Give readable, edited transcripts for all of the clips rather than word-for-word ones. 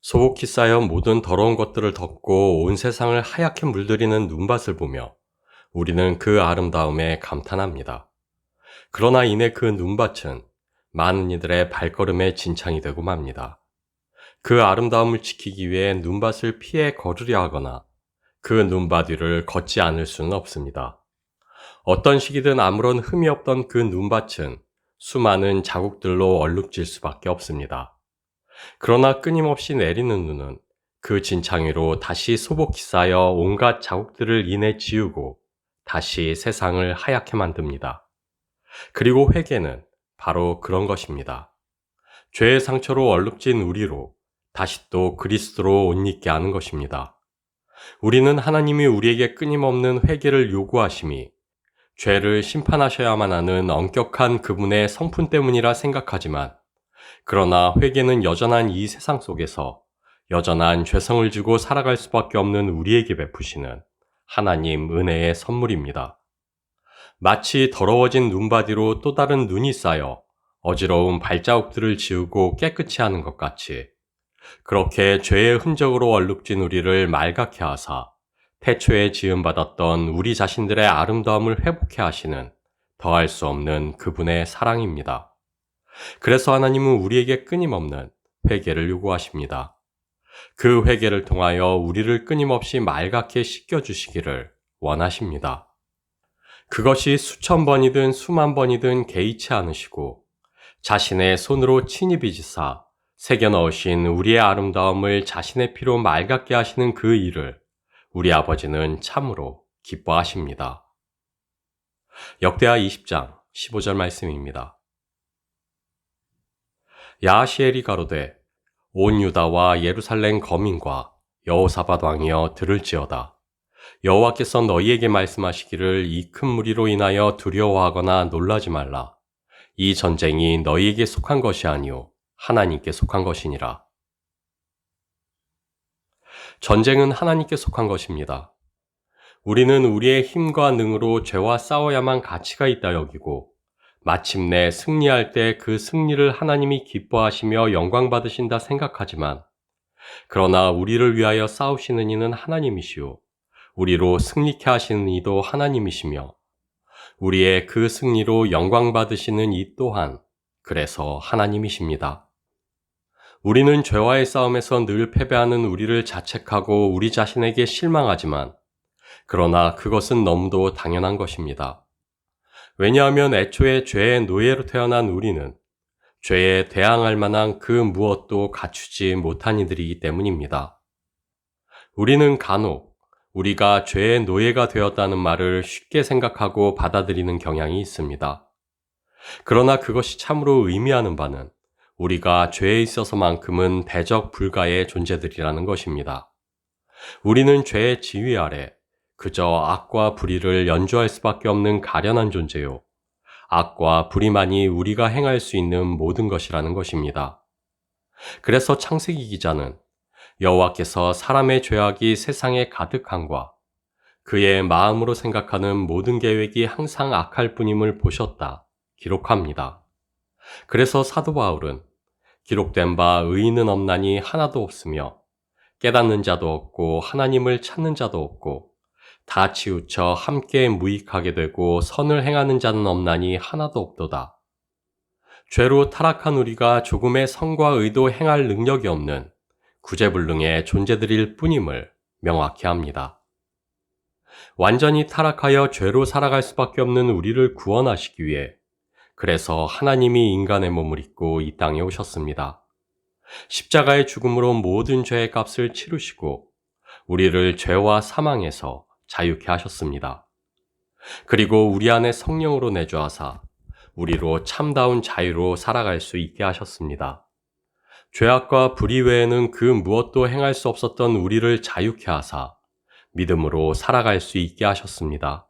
소복히 쌓여 모든 더러운 것들을 덮고 온 세상을 하얗게 물들이는 눈밭을 보며 우리는 그 아름다움에 감탄합니다. 그러나 이내 그 눈밭은 많은 이들의 발걸음의 진창이 되고 맙니다. 그 아름다움을 지키기 위해 눈밭을 피해 걸으려 하거나 그 눈밭 위를 걷지 않을 수는 없습니다. 어떤 시기든 아무런 흠이 없던 그 눈밭은 수많은 자국들로 얼룩질 수밖에 없습니다. 그러나 끊임없이 내리는 눈은 그 진창 위로 다시 소복히 쌓여 온갖 자국들을 이내 지우고 다시 세상을 하얗게 만듭니다. 그리고 회개는 바로 그런 것입니다. 죄의 상처로 얼룩진 우리로 다시 또 그리스도로 옷 입게 하는 것입니다. 우리는 하나님이 우리에게 끊임없는 회개를 요구하심이 죄를 심판하셔야만 하는 엄격한 그분의 성품 때문이라 생각하지만, 그러나 회개는 여전한 이 세상 속에서 여전한 죄성을 지고 살아갈 수밖에 없는 우리에게 베푸시는 하나님 은혜의 선물입니다. 마치 더러워진 눈바디로 또 다른 눈이 쌓여 어지러운 발자국들을 지우고 깨끗이 하는 것 같이, 그렇게 죄의 흔적으로 얼룩진 우리를 맑게 하사 태초에 지음받았던 우리 자신들의 아름다움을 회복해 하시는 더할 수 없는 그분의 사랑입니다. 그래서 하나님은 우리에게 끊임없는 회개를 요구하십니다. 그 회개를 통하여 우리를 끊임없이 맑게 씻겨주시기를 원하십니다. 그것이 수천 번이든 수만 번이든 개의치 않으시고 자신의 손으로 친히 빚으사 새겨 넣으신 우리의 아름다움을 자신의 피로 맑게 하시는 그 일을 우리 아버지는 참으로 기뻐하십니다. 역대하 20장 15절 말씀입니다. 야하시엘이 가로되 온 유다와 예루살렘 거민과 여호사밧 왕이여 들을지어다. 여호와께서 너희에게 말씀하시기를 이 큰 무리로 인하여 두려워하거나 놀라지 말라. 이 전쟁이 너희에게 속한 것이 아니오 하나님께 속한 것이니라. 전쟁은 하나님께 속한 것입니다. 우리는 우리의 힘과 능으로 죄와 싸워야만 가치가 있다 여기고 마침내 승리할 때 그 승리를 하나님이 기뻐하시며 영광 받으신다 생각하지만, 그러나 우리를 위하여 싸우시는 이는 하나님이시오 우리로 승리케 하시는 이도 하나님이시며 우리의 그 승리로 영광 받으시는 이 또한 그래서 하나님이십니다. 우리는 죄와의 싸움에서 늘 패배하는 우리를 자책하고 우리 자신에게 실망하지만, 그러나 그것은 너무도 당연한 것입니다. 왜냐하면 애초에 죄의 노예로 태어난 우리는 죄에 대항할 만한 그 무엇도 갖추지 못한 이들이기 때문입니다. 우리는 간혹 우리가 죄의 노예가 되었다는 말을 쉽게 생각하고 받아들이는 경향이 있습니다. 그러나 그것이 참으로 의미하는 바는 우리가 죄에 있어서만큼은 대적 불가의 존재들이라는 것입니다. 우리는 죄의 지휘 아래 그저 악과 불의를 연주할 수밖에 없는 가련한 존재요, 악과 불의만이 우리가 행할 수 있는 모든 것이라는 것입니다. 그래서 창세기 기자는 여호와께서 사람의 죄악이 세상에 가득함과 그의 마음으로 생각하는 모든 계획이 항상 악할 뿐임을 보셨다 기록합니다. 그래서 사도 바울은 기록된 바 의인은 없나니 하나도 없으며 깨닫는 자도 없고 하나님을 찾는 자도 없고 다 치우쳐 함께 무익하게 되고 선을 행하는 자는 없나니 하나도 없도다. 죄로 타락한 우리가 조금의 선과 의도 행할 능력이 없는 구제불능의 존재들일 뿐임을 명확히 합니다. 완전히 타락하여 죄로 살아갈 수밖에 없는 우리를 구원하시기 위해 그래서 하나님이 인간의 몸을 입고 이 땅에 오셨습니다. 십자가의 죽음으로 모든 죄의 값을 치르시고 우리를 죄와 사망에서 자유케 하셨습니다. 그리고 우리 안에 성령으로 내주하사 우리로 참다운 자유로 살아갈 수 있게 하셨습니다. 죄악과 불의 외에는 그 무엇도 행할 수 없었던 우리를 자유케 하사 믿음으로 살아갈 수 있게 하셨습니다.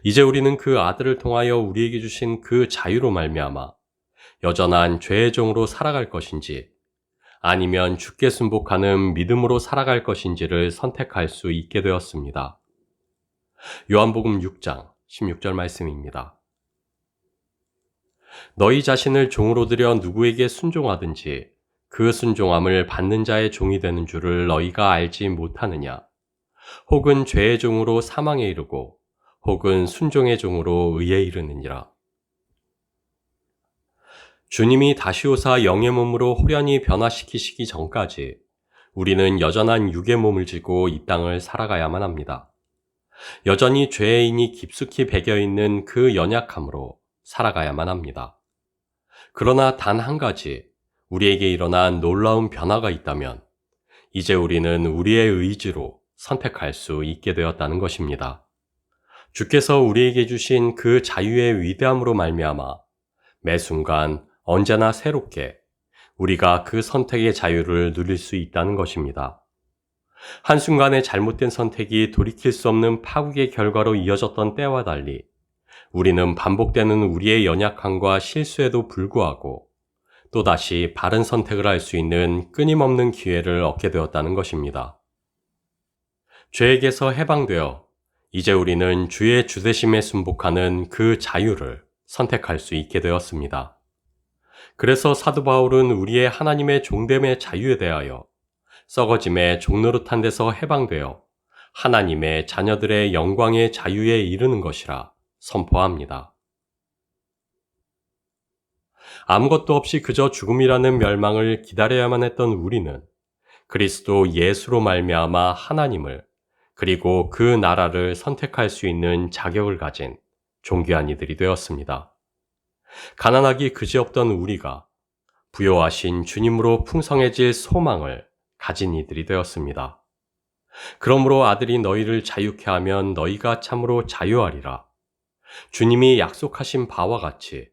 이제 우리는 그 아들을 통하여 우리에게 주신 그 자유로 말미암아 여전한 죄의 종으로 살아갈 것인지 아니면 주께 순복하는 믿음으로 살아갈 것인지를 선택할 수 있게 되었습니다. 요한복음 6장 16절 말씀입니다. 너희 자신을 종으로 들여 누구에게 순종하든지 그 순종함을 받는 자의 종이 되는 줄을 너희가 알지 못하느냐? 혹은 죄의 종으로 사망에 이르고 혹은 순종의 종으로 의에 이르느니라. 주님이 다시 오사 영의 몸으로 호련히 변화시키시기 전까지 우리는 여전한 육의 몸을 지고 이 땅을 살아가야만 합니다. 여전히 죄의 인이 깊숙이 배겨있는 그 연약함으로 살아가야만 합니다. 그러나 단 한 가지 우리에게 일어난 놀라운 변화가 있다면 이제 우리는 우리의 의지로 선택할 수 있게 되었다는 것입니다. 주께서 우리에게 주신 그 자유의 위대함으로 말미암아 매 순간 언제나 새롭게 우리가 그 선택의 자유를 누릴 수 있다는 것입니다. 한순간의 잘못된 선택이 돌이킬 수 없는 파국의 결과로 이어졌던 때와 달리 우리는 반복되는 우리의 연약함과 실수에도 불구하고 또다시 바른 선택을 할 수 있는 끊임없는 기회를 얻게 되었다는 것입니다. 죄에게서 해방되어 이제 우리는 주의 주되심에 순복하는 그 자유를 선택할 수 있게 되었습니다. 그래서 사도 바울은 우리의 하나님의 종됨의 자유에 대하여 썩어짐의 종노릇한 데서 해방되어 하나님의 자녀들의 영광의 자유에 이르는 것이라 선포합니다. 아무것도 없이 그저 죽음이라는 멸망을 기다려야만 했던 우리는 그리스도 예수로 말미암아 하나님을 그리고 그 나라를 선택할 수 있는 자격을 가진 존귀한 이들이 되었습니다. 가난하기 그지없던 우리가 부요하신 주님으로 풍성해질 소망을 가진 이들이 되었습니다. 그러므로 아들이 너희를 자유케 하면 너희가 참으로 자유하리라. 주님이 약속하신 바와 같이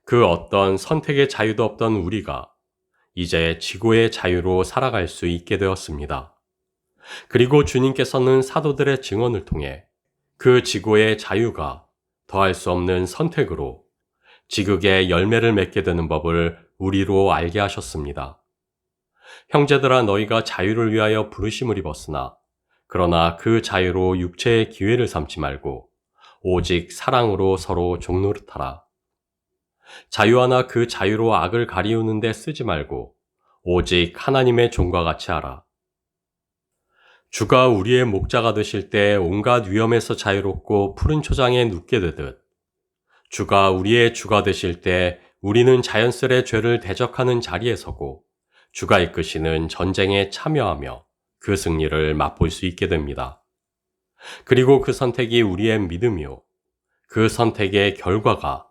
그 어떤 선택의 자유도 없던 우리가 이제 지고의 자유로 살아갈 수 있게 되었습니다. 그리고 주님께서는 사도들의 증언을 통해 그 지고의 자유가 더할 수 없는 선택으로 지극의 열매를 맺게 되는 법을 우리로 알게 하셨습니다. 형제들아 너희가 자유를 위하여 부르심을 입었으나 그러나 그 자유로 육체의 기회를 삼지 말고 오직 사랑으로 서로 종노릇하라. 자유 하나 그 자유로 악을 가리우는 데 쓰지 말고 오직 하나님의 종과 같이 하라. 주가 우리의 목자가 되실 때 온갖 위험에서 자유롭고 푸른 초장에 눕게 되듯 주가 우리의 주가 되실 때 우리는 자연스레 죄를 대적하는 자리에 서고 주가 이끄시는 전쟁에 참여하며 그 승리를 맛볼 수 있게 됩니다. 그리고 그 선택이 우리의 믿음이요. 그 선택의 결과가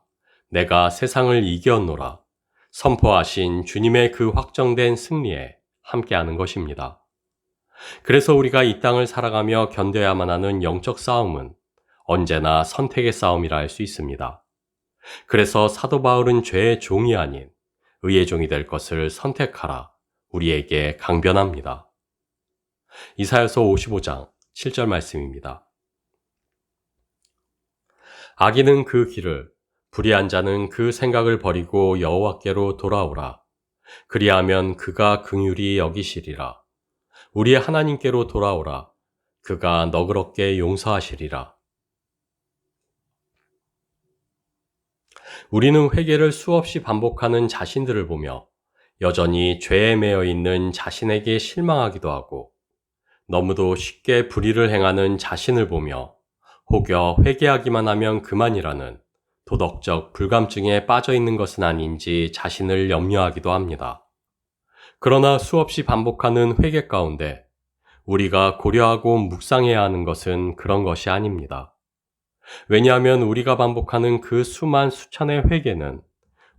내가 세상을 이겼노라 선포하신 주님의 그 확정된 승리에 함께하는 것입니다. 그래서 우리가 이 땅을 살아가며 견뎌야만 하는 영적 싸움은 언제나 선택의 싸움이라 할 수 있습니다. 그래서 사도 바울은 죄의 종이 아닌 의의 종이 될 것을 선택하라 우리에게 강변합니다. 이사야서 55장 7절 말씀입니다. 악인은 그 길을 불의한 자는 그 생각을 버리고 여호와께로 돌아오라. 그리하면 그가 긍휼히 여기시리라. 우리의 하나님께로 돌아오라. 그가 너그럽게 용서하시리라. 우리는 회개를 수없이 반복하는 자신들을 보며 여전히 죄에 매여 있는 자신에게 실망하기도 하고 너무도 쉽게 불의를 행하는 자신을 보며 혹여 회개하기만 하면 그만이라는 도덕적 불감증에 빠져 있는 것은 아닌지 자신을 염려하기도 합니다. 그러나 수없이 반복하는 회개 가운데 우리가 고려하고 묵상해야 하는 것은 그런 것이 아닙니다. 왜냐하면 우리가 반복하는 그 수만 수천의 회개는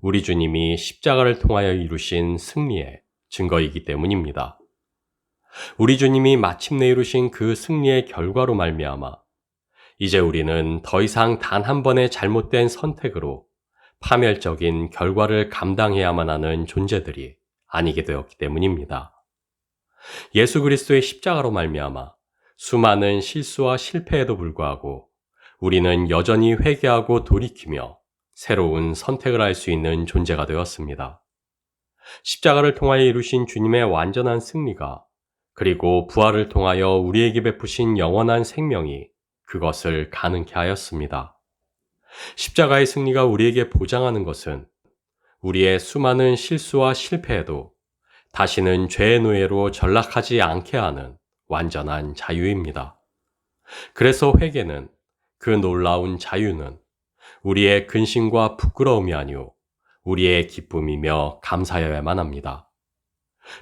우리 주님이 십자가를 통하여 이루신 승리의 증거이기 때문입니다. 우리 주님이 마침내 이루신 그 승리의 결과로 말미암아 이제 우리는 더 이상 단 한 번의 잘못된 선택으로 파멸적인 결과를 감당해야만 하는 존재들이 아니게 되었기 때문입니다. 예수 그리스도의 십자가로 말미암아 수많은 실수와 실패에도 불구하고 우리는 여전히 회개하고 돌이키며 새로운 선택을 할 수 있는 존재가 되었습니다. 십자가를 통하여 이루신 주님의 완전한 승리가 그리고 부활을 통하여 우리에게 베푸신 영원한 생명이 그것을 가능케 하였습니다. 십자가의 승리가 우리에게 보장하는 것은 우리의 수많은 실수와 실패에도 다시는 죄의 노예로 전락하지 않게 하는 완전한 자유입니다. 그래서 회개는, 그 놀라운 자유는 우리의 근심과 부끄러움이 아니오 우리의 기쁨이며 감사여야만 합니다.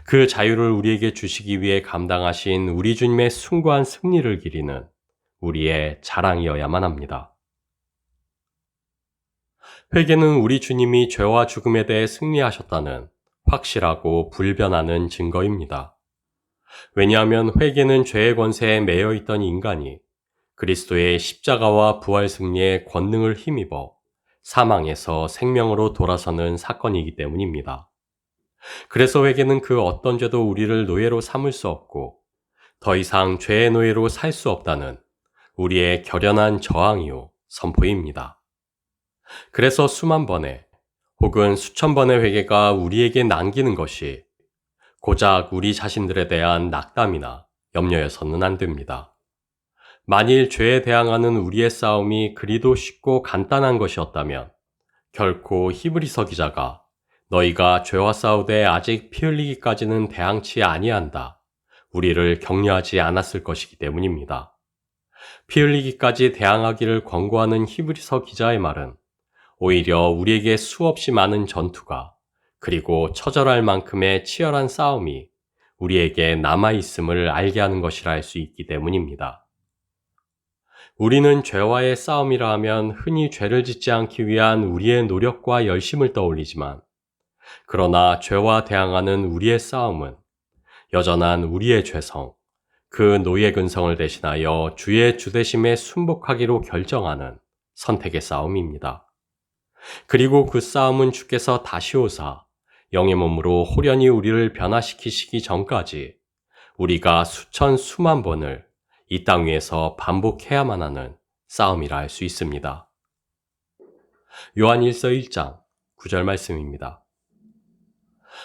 그 자유를 우리에게 주시기 위해 감당하신 우리 주님의 숭고한 승리를 기리는 우리의 자랑이어야만 합니다. 회개는 우리 주님이 죄와 죽음에 대해 승리하셨다는 확실하고 불변하는 증거입니다. 왜냐하면 회개는 죄의 권세에 매여 있던 인간이 그리스도의 십자가와 부활 승리의 권능을 힘입어 사망에서 생명으로 돌아서는 사건이기 때문입니다. 그래서 회개는 그 어떤 죄도 우리를 노예로 삼을 수 없고 더 이상 죄의 노예로 살 수 없다는 우리의 결연한 저항이요 선포입니다. 그래서 수만 번의 혹은 수천 번의 회개가 우리에게 남기는 것이 고작 우리 자신들에 대한 낙담이나 염려여서는 안 됩니다. 만일 죄에 대항하는 우리의 싸움이 그리도 쉽고 간단한 것이었다면 결코 히브리서 기자가 너희가 죄와 싸우되 아직 피 흘리기까지는 대항치 아니한다 우리를 격려하지 않았을 것이기 때문입니다. 피 흘리기까지 대항하기를 권고하는 히브리서 기자의 말은 오히려 우리에게 수없이 많은 전투가 그리고 처절할 만큼의 치열한 싸움이 우리에게 남아있음을 알게 하는 것이라 할 수 있기 때문입니다. 우리는 죄와의 싸움이라 하면 흔히 죄를 짓지 않기 위한 우리의 노력과 열심을 떠올리지만 그러나 죄와 대항하는 우리의 싸움은 여전한 우리의 죄성, 그 노예 근성을 대신하여 주의 주대심에 순복하기로 결정하는 선택의 싸움입니다. 그리고 그 싸움은 주께서 다시 오사 영의 몸으로 호련히 우리를 변화시키시기 전까지 우리가 수천 수만 번을 이 땅 위에서 반복해야만 하는 싸움이라 할 수 있습니다. 요한 1서 1장 9절 말씀입니다.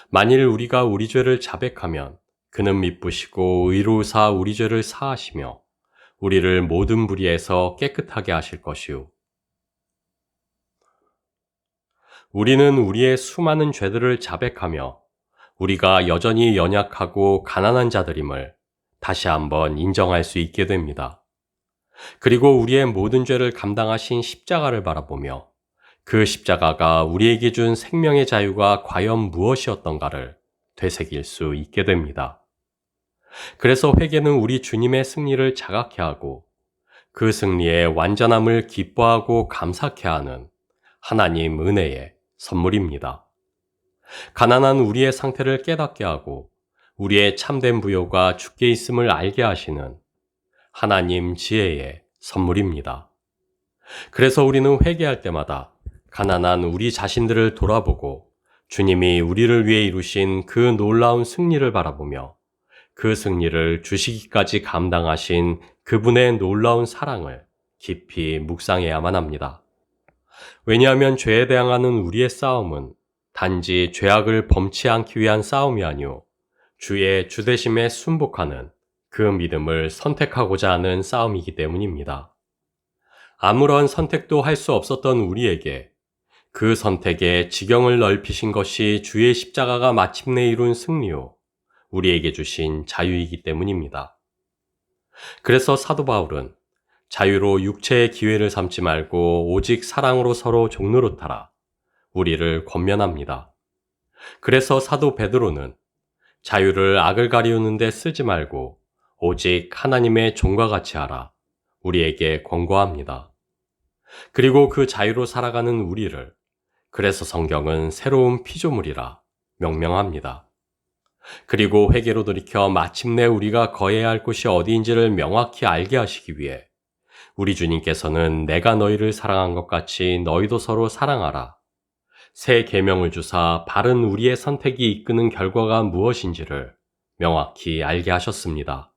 만일 우리가 우리 죄를 자백하면 그는 미쁘시고 의로우사 우리 죄를 사하시며 우리를 모든 불의에서 깨끗하게 하실 것이요. 우리는 우리의 수많은 죄들을 자백하며 우리가 여전히 연약하고 가난한 자들임을 다시 한번 인정할 수 있게 됩니다. 그리고 우리의 모든 죄를 감당하신 십자가를 바라보며 그 십자가가 우리에게 준 생명의 자유가 과연 무엇이었던가를 되새길 수 있게 됩니다. 그래서 회개는 우리 주님의 승리를 자각해 하고 그 승리의 완전함을 기뻐하고 감사케 하는 하나님 은혜의 선물입니다. 가난한 우리의 상태를 깨닫게 하고 우리의 참된 부요가 주께 있음을 알게 하시는 하나님 지혜의 선물입니다. 그래서 우리는 회개할 때마다 가난한 우리 자신들을 돌아보고 주님이 우리를 위해 이루신 그 놀라운 승리를 바라보며 그 승리를 주시기까지 감당하신 그분의 놀라운 사랑을 깊이 묵상해야만 합니다. 왜냐하면 죄에 대항하는 우리의 싸움은 단지 죄악을 범치 않기 위한 싸움이 아니오 주의 주대심에 순복하는 그 믿음을 선택하고자 하는 싸움이기 때문입니다. 아무런 선택도 할 수 없었던 우리에게 그 선택의 지경을 넓히신 것이 주의 십자가가 마침내 이룬 승리요 우리에게 주신 자유이기 때문입니다. 그래서 사도 바울은 자유로 육체의 기회를 삼지 말고 오직 사랑으로 서로 종노릇하라 우리를 권면합니다. 그래서 사도 베드로는 자유를 악을 가리우는 데 쓰지 말고 오직 하나님의 종과 같이 하라 우리에게 권고합니다. 그리고 그 자유로 살아가는 우리를 그래서 성경은 새로운 피조물이라 명명합니다. 그리고 회개로 돌이켜 마침내 우리가 거해야 할 곳이 어디인지를 명확히 알게 하시기 위해 우리 주님께서는 내가 너희를 사랑한 것 같이 너희도 서로 사랑하라. 새 계명을 주사 바른 우리의 선택이 이끄는 결과가 무엇인지를 명확히 알게 하셨습니다.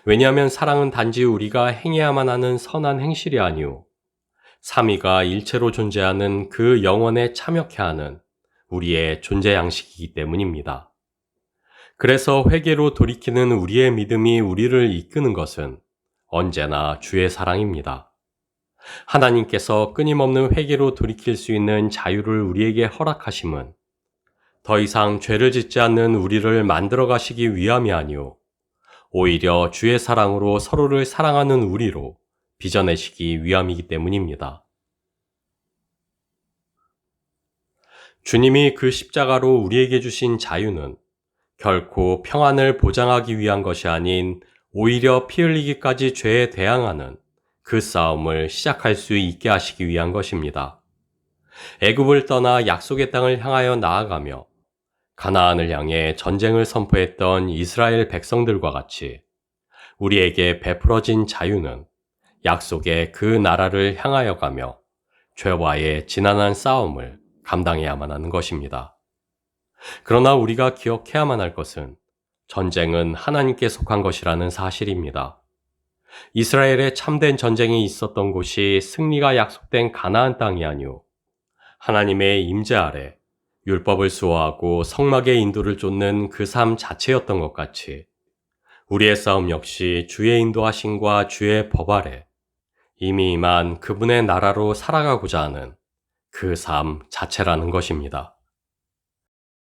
왜냐하면 사랑은 단지 우리가 행해야만 하는 선한 행실이 아니오 삼위가 일체로 존재하는 그 영원에 참여케 하는 우리의 존재 양식이기 때문입니다. 그래서 회개로 돌이키는 우리의 믿음이 우리를 이끄는 것은 언제나 주의 사랑입니다. 하나님께서 끊임없는 회개로 돌이킬 수 있는 자유를 우리에게 허락하심은 더 이상 죄를 짓지 않는 우리를 만들어 가시기 위함이 아니오. 오히려 주의 사랑으로 서로를 사랑하는 우리로 빚어내시기 위함이기 때문입니다. 주님이 그 십자가로 우리에게 주신 자유는 결코 평안을 보장하기 위한 것이 아닌 오히려 피 흘리기까지 죄에 대항하는 그 싸움을 시작할 수 있게 하시기 위한 것입니다. 애굽을 떠나 약속의 땅을 향하여 나아가며 가나안을 향해 전쟁을 선포했던 이스라엘 백성들과 같이 우리에게 베풀어진 자유는 약속의 그 나라를 향하여 가며 죄와의 지난한 싸움을 감당해야만 하는 것입니다. 그러나 우리가 기억해야만 할 것은 전쟁은 하나님께 속한 것이라는 사실입니다. 이스라엘의 참된 전쟁이 있었던 곳이 승리가 약속된 가나안 땅이 아니오 하나님의 임재 아래 율법을 수호하고 성막의 인도를 쫓는 그 삶 자체였던 것 같이 우리의 싸움 역시 주의 인도하심과 주의 법 아래 이미 임한 그분의 나라로 살아가고자 하는 그 삶 자체라는 것입니다.